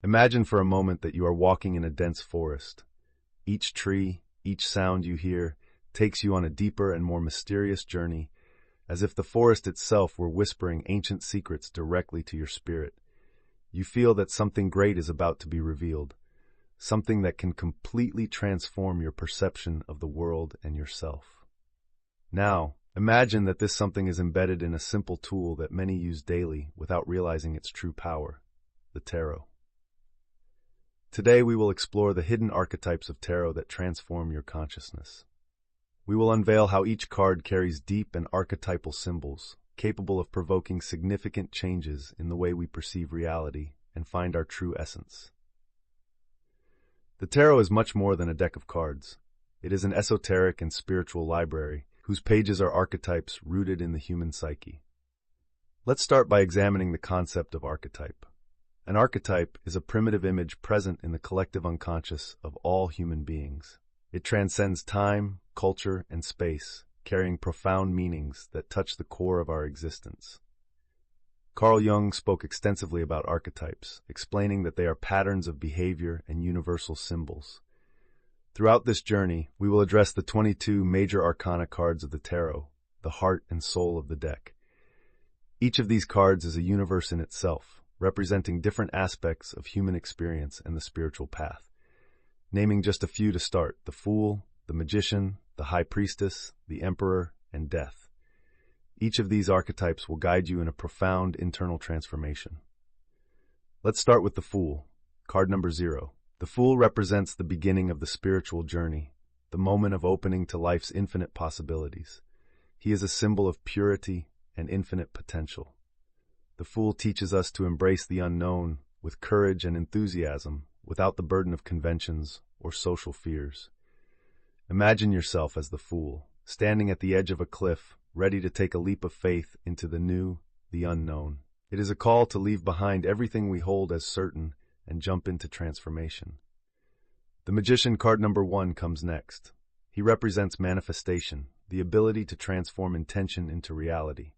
Imagine for a moment that you are walking in a dense forest. Each tree, each sound you hear, takes you on a deeper and more mysterious journey, as if the forest itself were whispering ancient secrets directly to your spirit. You feel that something great is about to be revealed, something that can completely transform your perception of the world and yourself. Now, imagine that this something is embedded in a simple tool that many use daily without realizing its true power, the tarot. Today we will explore the hidden archetypes of tarot that transform your consciousness. We will unveil how each card carries deep and archetypal symbols, capable of provoking significant changes in the way we perceive reality and find our true essence. The tarot is much more than a deck of cards. It is an esoteric and spiritual library, whose pages are archetypes rooted in the human psyche. Let's start by examining the concept of archetype. An archetype is a primitive image present in the collective unconscious of all human beings. It transcends time, culture, and space, carrying profound meanings that touch the core of our existence. Carl Jung spoke extensively about archetypes, explaining that they are patterns of behavior and universal symbols. Throughout this journey, we will address the 22 major arcana cards of the tarot, the heart and soul of the deck. Each of these cards is a universe in itself, representing different aspects of human experience and the spiritual path. Naming just a few to start: the Fool, the Magician, the High Priestess, the Emperor, and Death. Each of these archetypes will guide you in a profound internal transformation. Let's start with the Fool, card number 0. The Fool represents the beginning of the spiritual journey, the moment of opening to life's infinite possibilities. He is a symbol of purity and infinite potential. The Fool teaches us to embrace the unknown with courage and enthusiasm, without the burden of conventions or social fears. Imagine yourself as the Fool, standing at the edge of a cliff, ready to take a leap of faith into the new, the unknown. It is a call to leave behind everything we hold as certain and jump into transformation. The Magician, card number 1, comes next. He represents manifestation, the ability to transform intention into reality.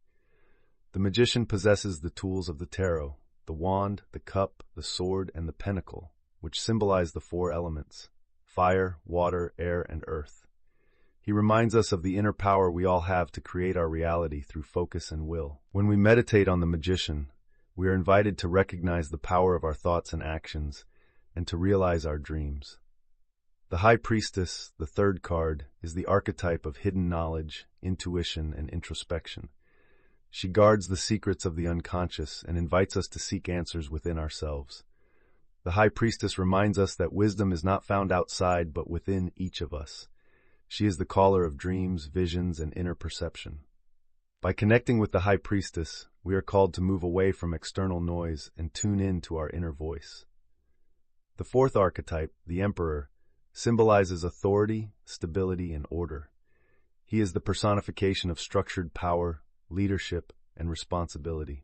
The Magician possesses the tools of the tarot: the wand, the cup, the sword, and the pentacle, which symbolize the 4 elements: fire, water, air, and earth. He reminds us of the inner power we all have to create our reality through focus and will. When we meditate on the Magician, we are invited to recognize the power of our thoughts and actions and to realize our dreams. The High Priestess, the 3rd card, is the archetype of hidden knowledge, intuition, and introspection. She guards the secrets of the unconscious and invites us to seek answers within ourselves. The High Priestess reminds us that wisdom is not found outside but within each of us. She is the caller of dreams, visions, and inner perception. By connecting with the High Priestess, we are called to move away from external noise and tune in to our inner voice. The 4th archetype, the Emperor, symbolizes authority, stability, and order. He is the personification of structured power, leadership, and responsibility.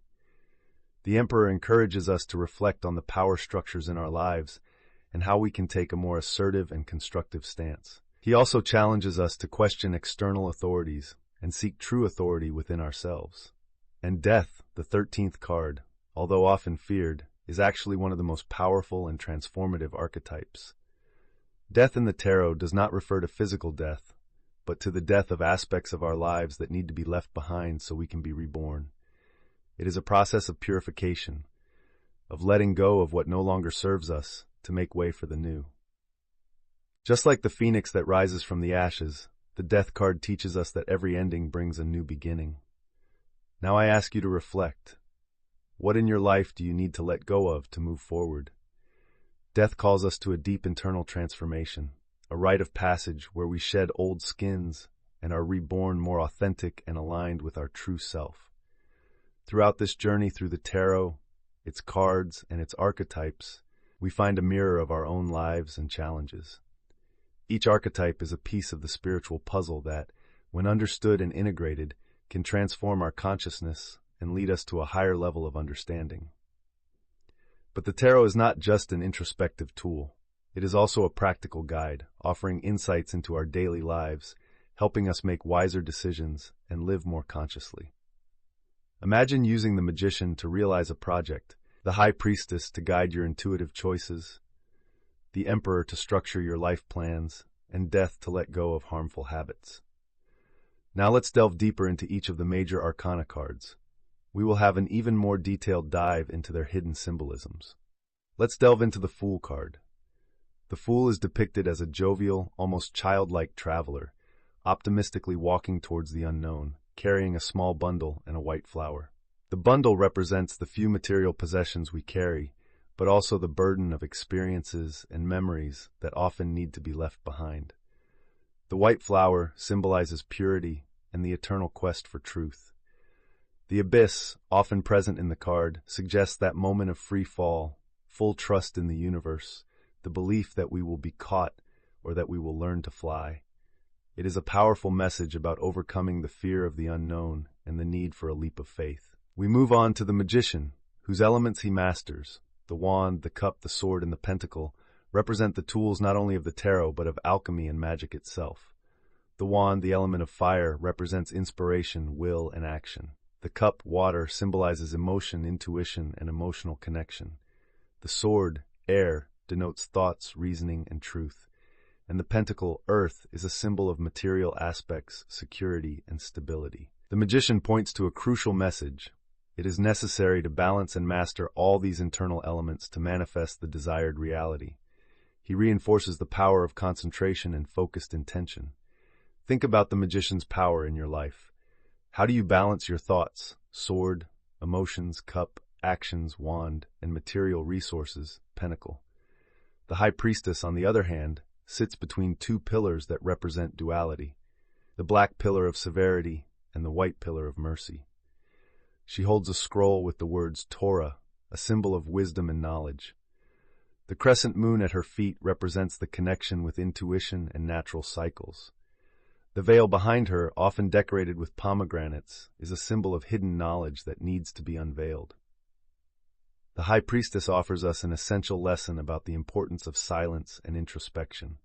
The Emperor encourages us to reflect on the power structures in our lives and how we can take a more assertive and constructive stance. He also challenges us to question external authorities and seek true authority within ourselves. And Death, the 13th card, although often feared, is actually one of the most powerful and transformative archetypes. Death in the tarot does not refer to physical death, but to the death of aspects of our lives that need to be left behind so we can be reborn. It is a process of purification, of letting go of what no longer serves us to make way for the new. Just like the phoenix that rises from the ashes, the Death card teaches us that every ending brings a new beginning. Now I ask you to reflect. What in your life do you need to let go of to move forward? Death calls us to a deep internal transformation, a rite of passage where we shed old skins and are reborn more authentic and aligned with our true self. Throughout this journey through the tarot, its cards, and its archetypes, we find a mirror of our own lives and challenges. Each archetype is a piece of the spiritual puzzle that, when understood and integrated, can transform our consciousness and lead us to a higher level of understanding. But the tarot is not just an introspective tool. It is also a practical guide, offering insights into our daily lives, helping us make wiser decisions and live more consciously. Imagine using the Magician to realize a project, the High Priestess to guide your intuitive choices, the Emperor to structure your life plans, and Death to let go of harmful habits. Now let's delve deeper into each of the major arcana cards. We will have an even more detailed dive into their hidden symbolisms. Let's delve into the Fool card. The Fool is depicted as a jovial, almost childlike traveler, optimistically walking towards the unknown, carrying a small bundle and a white flower. The bundle represents the few material possessions we carry, but also the burden of experiences and memories that often need to be left behind. The white flower symbolizes purity and the eternal quest for truth. The abyss, often present in the card, suggests that moment of free fall, full trust in the universe, the belief that we will be caught or that we will learn to fly. It is a powerful message about overcoming the fear of the unknown and the need for a leap of faith. We move on to the Magician, whose elements he masters. The wand, the cup, the sword, and the pentacle represent the tools not only of the tarot but of alchemy and magic itself. The wand, the element of fire, represents inspiration, will, and action. The cup, water, symbolizes emotion, intuition, and emotional connection. The sword, air, denotes thoughts, reasoning, and truth. And the pentacle, earth, is a symbol of material aspects, security, and stability. The Magician points to a crucial message. It is necessary to balance and master all these internal elements to manifest the desired reality. He reinforces the power of concentration and focused intention. Think about the Magician's power in your life. How do you balance your thoughts, sword, emotions, cup, actions, wand, and material resources, pentacle? The High Priestess, on the other hand, sits between two pillars that represent duality, the black pillar of severity and the white pillar of mercy. She holds a scroll with the words Torah, a symbol of wisdom and knowledge. The crescent moon at her feet represents the connection with intuition and natural cycles. The veil behind her, often decorated with pomegranates, is a symbol of hidden knowledge that needs to be unveiled. The High Priestess offers us an essential lesson about the importance of silence and introspection.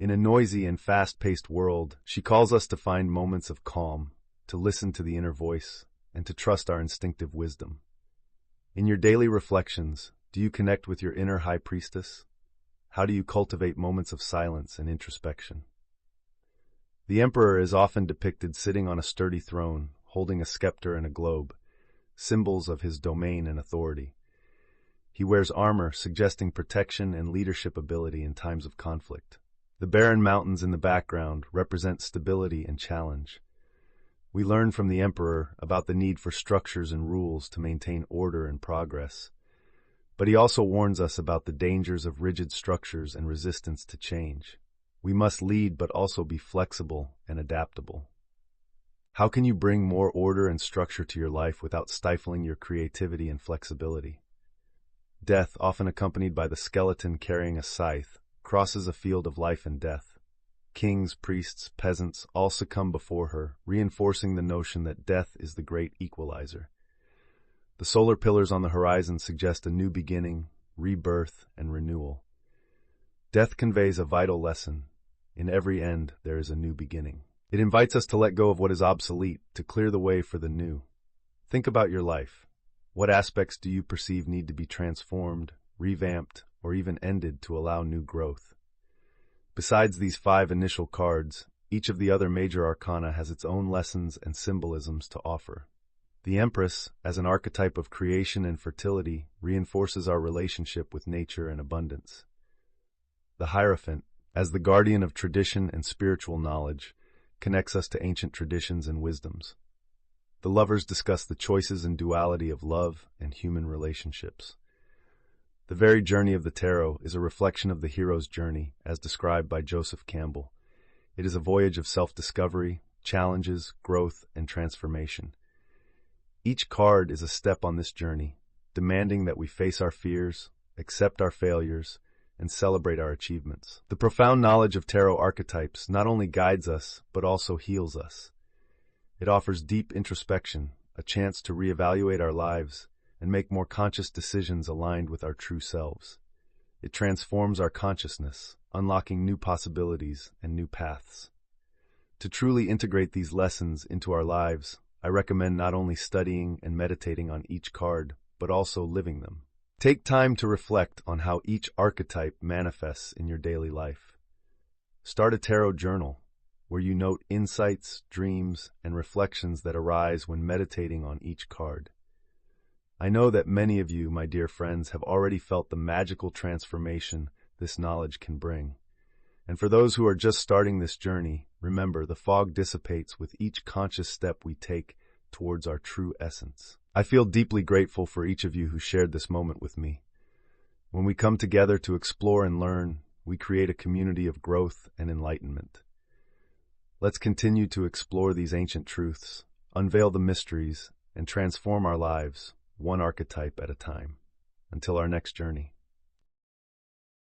In a noisy and fast-paced world, she calls us to find moments of calm, to listen to the inner voice, and to trust our instinctive wisdom. In your daily reflections, do you connect with your inner High Priestess? How do you cultivate moments of silence and introspection? The Emperor is often depicted sitting on a sturdy throne, holding a scepter and a globe, symbols of his domain and authority. He wears armor, suggesting protection and leadership ability in times of conflict. The barren mountains in the background represent stability and challenge. We learn from the Emperor about the need for structures and rules to maintain order and progress. But he also warns us about the dangers of rigid structures and resistance to change. We must lead but also be flexible and adaptable. How can you bring more order and structure to your life without stifling your creativity and flexibility? Death, often accompanied by the skeleton carrying a scythe, crosses a field of life and death. Kings, priests, peasants all succumb before her, reinforcing the notion that death is the great equalizer. The solar pillars on the horizon suggest a new beginning, rebirth, and renewal. Death conveys a vital lesson. In every end, there is a new beginning. It invites us to let go of what is obsolete, to clear the way for the new. Think about your life. What aspects do you perceive need to be transformed, revamped, or even ended to allow new growth? Besides these 5 initial cards, each of the other major arcana has its own lessons and symbolisms to offer. The Empress, as an archetype of creation and fertility, reinforces our relationship with nature and abundance. The Hierophant, as the guardian of tradition and spiritual knowledge, connects us to ancient traditions and wisdoms. The Lovers discuss the choices and duality of love and human relationships. The very journey of the tarot is a reflection of the hero's journey, as described by Joseph Campbell. It is a voyage of self-discovery, challenges, growth, and transformation. Each card is a step on this journey, demanding that we face our fears, accept our failures, and celebrate our achievements. The profound knowledge of tarot archetypes not only guides us, but also heals us. It offers deep introspection, a chance to reevaluate our lives, and make more conscious decisions aligned with our true selves. It transforms our consciousness, unlocking new possibilities and new paths. To truly integrate these lessons into our lives, I recommend not only studying and meditating on each card, but also living them. Take time to reflect on how each archetype manifests in your daily life. Start a tarot journal where you note insights, dreams, and reflections that arise when meditating on each card. I know that many of you, my dear friends, have already felt the magical transformation this knowledge can bring. And for those who are just starting this journey, remember, the fog dissipates with each conscious step we take towards our true essence. I feel deeply grateful for each of you who shared this moment with me. When we come together to explore and learn, we create a community of growth and enlightenment. Let's continue to explore these ancient truths, unveil the mysteries, and transform our lives, one archetype at a time. Until our next journey.